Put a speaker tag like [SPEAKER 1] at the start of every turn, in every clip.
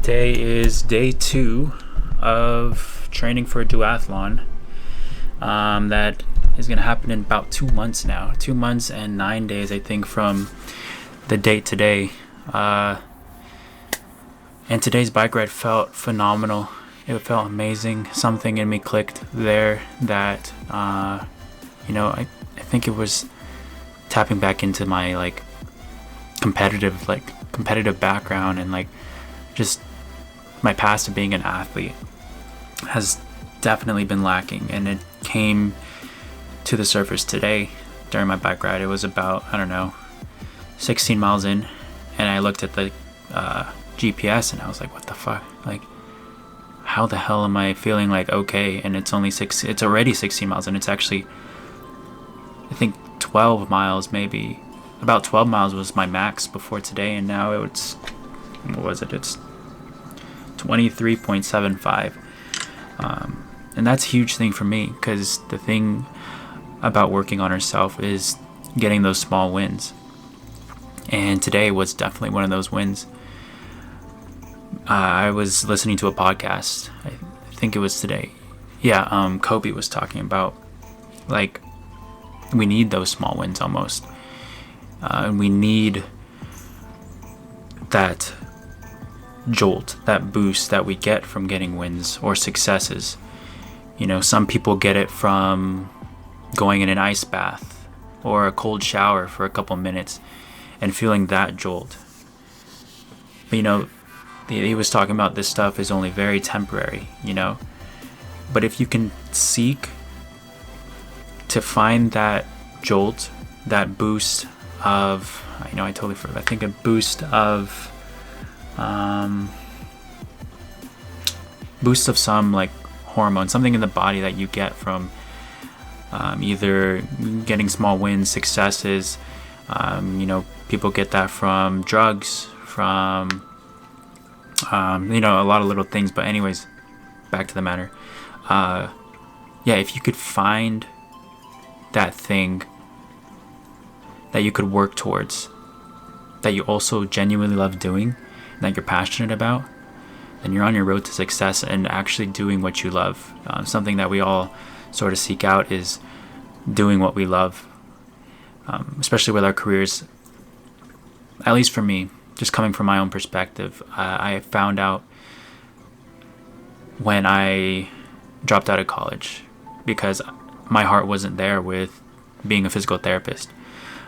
[SPEAKER 1] Today is day 2 of training for a duathlon that is going to happen in about 2 months now. 2 months and 9 days, I think, from the date today. And today's bike ride felt phenomenal. It felt amazing. Something in me clicked there that, I think it was tapping back into my competitive background, and just my past of being an athlete has definitely been lacking, and it came to the surface today during my bike ride. It was about 16 miles in, and I looked at the GPS and I was like, what the fuck, how the hell am I feeling okay? And it's already 16 miles, and it's actually, I think 12 miles, maybe about 12 miles was my max before today, and now it's 23.75, and that's a huge thing for me, because the thing about working on herself is getting those small wins, and today was definitely one of those wins. I was listening to a podcast, I think it was today, Kobe was talking about we need those small wins almost, and we need that jolt, that boost that we get from getting wins or successes. Some people get it from going in an ice bath or a cold shower for a couple minutes and feeling that jolt. But he was talking about this stuff is only very temporary, but if you can seek to find that jolt, that boost of, I totally forgot, I think a boost of some hormone, something in the body that you get from either getting small wins, successes. People get that from drugs, from a lot of little things. But anyways, back to the matter. If you could find that thing that you could work towards, that you also genuinely love doing, that you're passionate about, then you're on your road to success and actually doing what you love. Something that we all sort of seek out is doing what we love, especially with our careers. At least for me, just coming from my own perspective, I found out when I dropped out of college, because my heart wasn't there with being a physical therapist.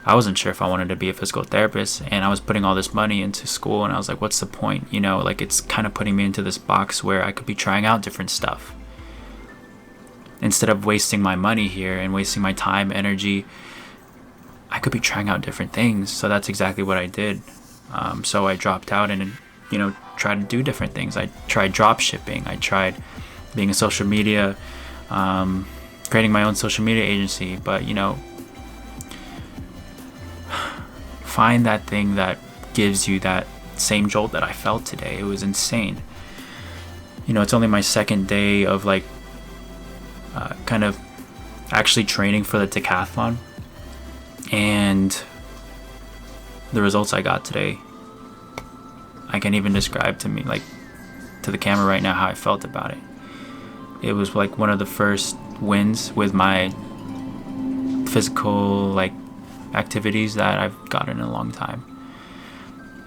[SPEAKER 1] I wasn't sure if I wanted to be a physical therapist, and I was putting all this money into school, and I was like, what's the point? It's kind of putting me into this box where I could be trying out different stuff. Instead of wasting my money here and wasting my time, energy, I could be trying out different things. So that's exactly what I did. So I dropped out and, tried to do different things. I tried drop shipping. I tried being a social media, creating my own social media agency, but, find that thing that gives you that same jolt that I felt today. It was insane. It's only my second day of kind of actually training for the decathlon, and the results I got today, I can't even describe to the camera right now how I felt about it. It was one of the first wins with my physical activities that I've gotten in a long time,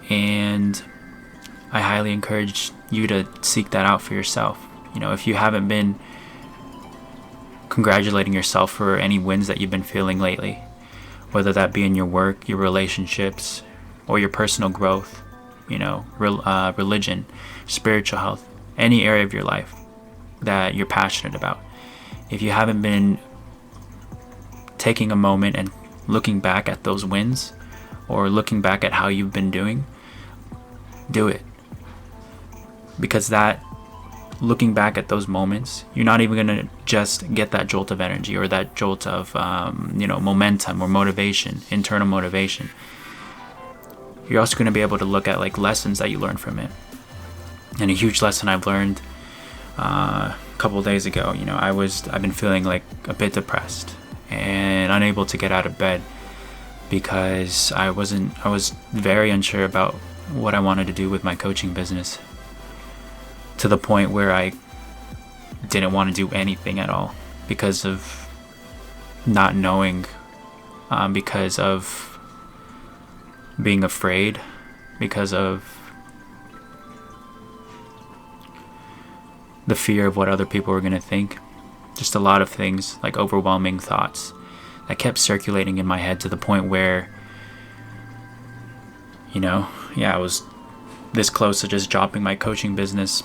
[SPEAKER 1] and I highly encourage you to seek that out for yourself. If you haven't been congratulating yourself for any wins that you've been feeling lately, whether that be in your work, your relationships, or your personal growth, religion, spiritual health, any area of your life that you're passionate about, if you haven't been taking a moment and looking back at those wins, or looking back at how you've been doing, do it. Because that, looking back at those moments, you're not even going to just get that jolt of energy or that jolt of momentum or motivation, internal motivation. You're also going to be able to look at lessons that you learned from it. And a huge lesson I've learned a couple of days ago, I've been feeling a bit depressed and unable to get out of bed because I was very unsure about what I wanted to do with my coaching business. to the point where I didn't want to do anything at all because of not knowing, because of being afraid, because of the fear of what other people were going to think. Just a lot of things, like overwhelming thoughts that kept circulating in my head to the point where, I was this close to just dropping my coaching business.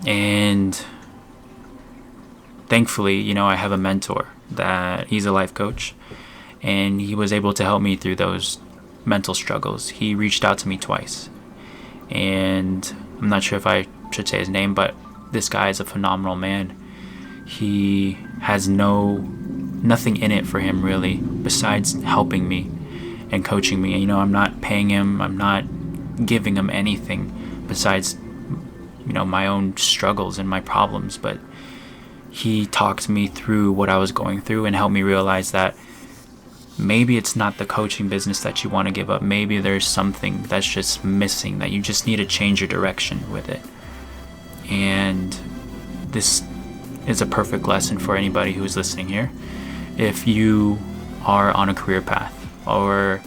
[SPEAKER 1] And thankfully, I have a mentor that he's a life coach, and he was able to help me through those mental struggles. He reached out to me twice, and I'm not sure if I should say his name, but this guy is a phenomenal man. He has nothing in it for him really besides helping me and coaching me. I'm not paying him, I'm not giving him anything besides my own struggles and my problems, but he talked me through what I was going through and helped me realize that maybe it's not the coaching business that you want to give up. Maybe there's something that's just missing, that you just need to change your direction with it. And this is a perfect lesson for anybody who's listening here. If you are on a career path or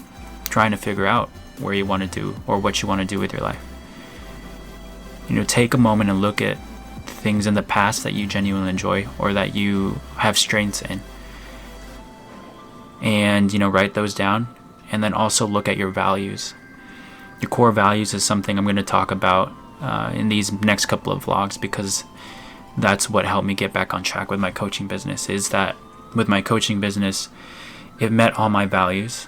[SPEAKER 1] trying to figure out where you want to do or what you want to do with your life, take a moment and look at things in the past that you genuinely enjoy or that you have strengths in, and write those down. And then also look at your values. Your core values is something I'm going to talk about in these next couple of vlogs, because that's what helped me get back on track with my coaching business. Is that with my coaching business, it met all my values.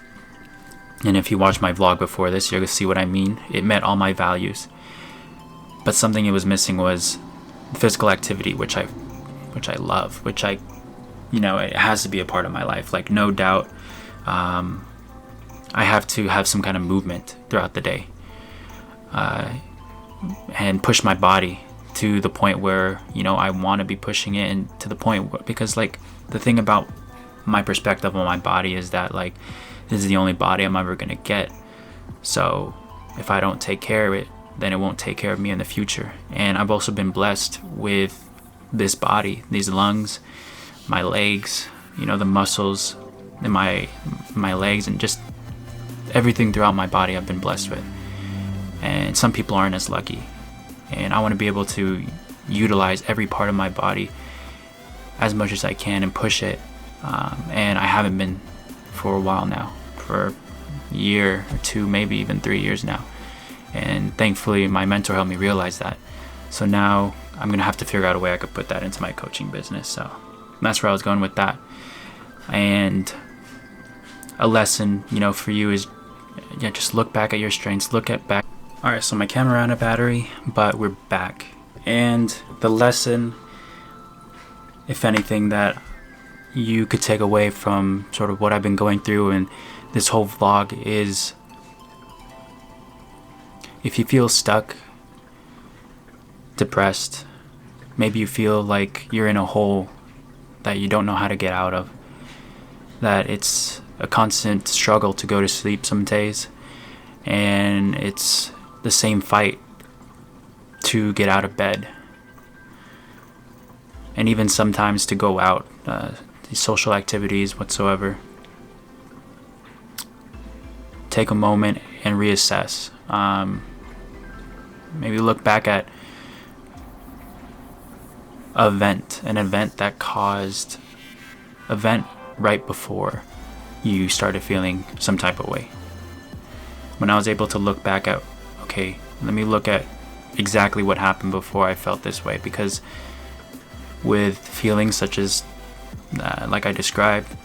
[SPEAKER 1] And if you watch my vlog before this, you're going to see what I mean. It met all my values, but something it was missing was physical activity, which I love, it has to be a part of my life. Like, no doubt, I have to have some kind of movement throughout the day, and push my body to the point where, I want to be pushing it, and to the point where, because the thing about my perspective on my body is that this is the only body I'm ever going to get. So if I don't take care of it, then it won't take care of me in the future. And I've also been blessed with this body, these lungs, my legs, the muscles in my legs, and just everything throughout my body I've been blessed with. And some people aren't as lucky. And I want to be able to utilize every part of my body as much as I can and push it. And I haven't been for a while now, for a year or two, maybe even 3 years now. And thankfully my mentor helped me realize that. So now I'm going to have to figure out a way I could put that into my coaching business. So that's where I was going with that. And a lesson, for you is, just look back at your strengths, back. All right, so my camera ran out of battery, but we're back. And the lesson, if anything, that you could take away from sort of what I've been going through and this whole vlog is, if you feel stuck, depressed, maybe you feel like you're in a hole that you don't know how to get out of, that it's a constant struggle to go to sleep some days, and it's the same fight to get out of bed, and even sometimes to go out, these social activities whatsoever. Take a moment and reassess. Maybe look back at an event that caused event right before you started feeling some type of way. When I was able to look back at, okay, let me look at exactly what happened before I felt this way, because with feelings such as like I described,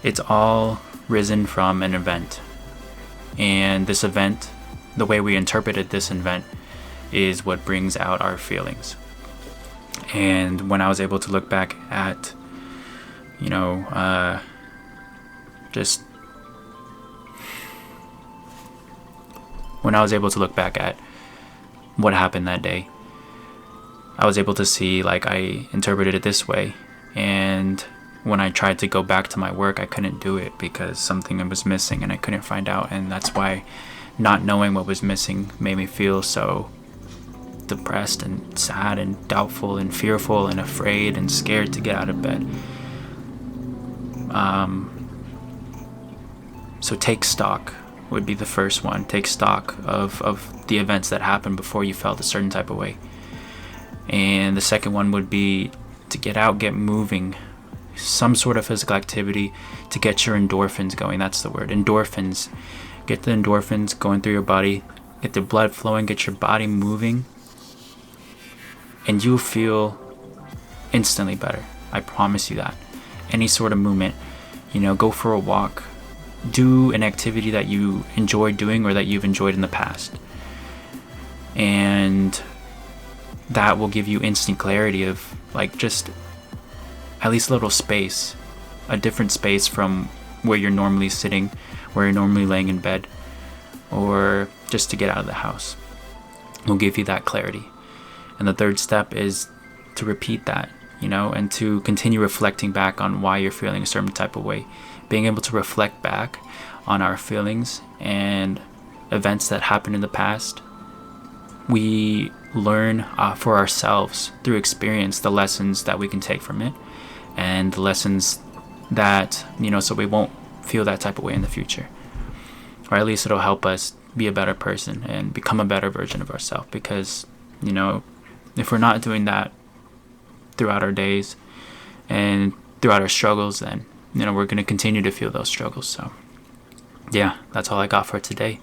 [SPEAKER 1] it's all risen from an event. And this event, the way we interpreted this event, is what brings out our feelings. And when I was able to look back at, when I was able to look back at what happened that day, I was able to see, I interpreted it this way. And when I tried to go back to my work, I couldn't do it because something was missing and I couldn't find out. And that's why not knowing what was missing made me feel so depressed and sad and doubtful and fearful and afraid and scared to get out of bed. So take stock would be the first one. Take stock of the events that happened before you felt a certain type of way. And the second one would be to get out, get moving, some sort of physical activity to get your endorphins going. That's the word, endorphins. Get the endorphins going through your body, get the blood flowing, get your body moving, and you'll feel instantly better. I promise you that. Any sort of movement, go for a walk, do an activity that you enjoy doing or that you've enjoyed in the past, and that will give you instant clarity of just at least a little space, a different space from where you're normally sitting, where you're normally laying in bed, or just to get out of the house. Will give you that clarity. And the third step is to repeat that, and to continue reflecting back on why you're feeling a certain type of way. Being able to reflect back on our feelings and events that happened in the past, we learn for ourselves through experience the lessons that we can take from it, and the lessons that, so we won't feel that type of way in the future. Or at least it'll help us be a better person and become a better version of ourselves. Because, if we're not doing that throughout our days and throughout our struggles, then, we're going to continue to feel those struggles. So, yeah, that's all I got for today.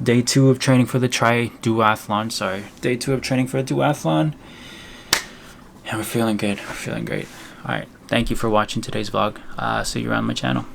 [SPEAKER 1] Day 2 of training for the duathlon. Day 2 of training for a duathlon. And we're feeling good. We're feeling great. All right. Thank you for watching today's vlog. See you around my channel.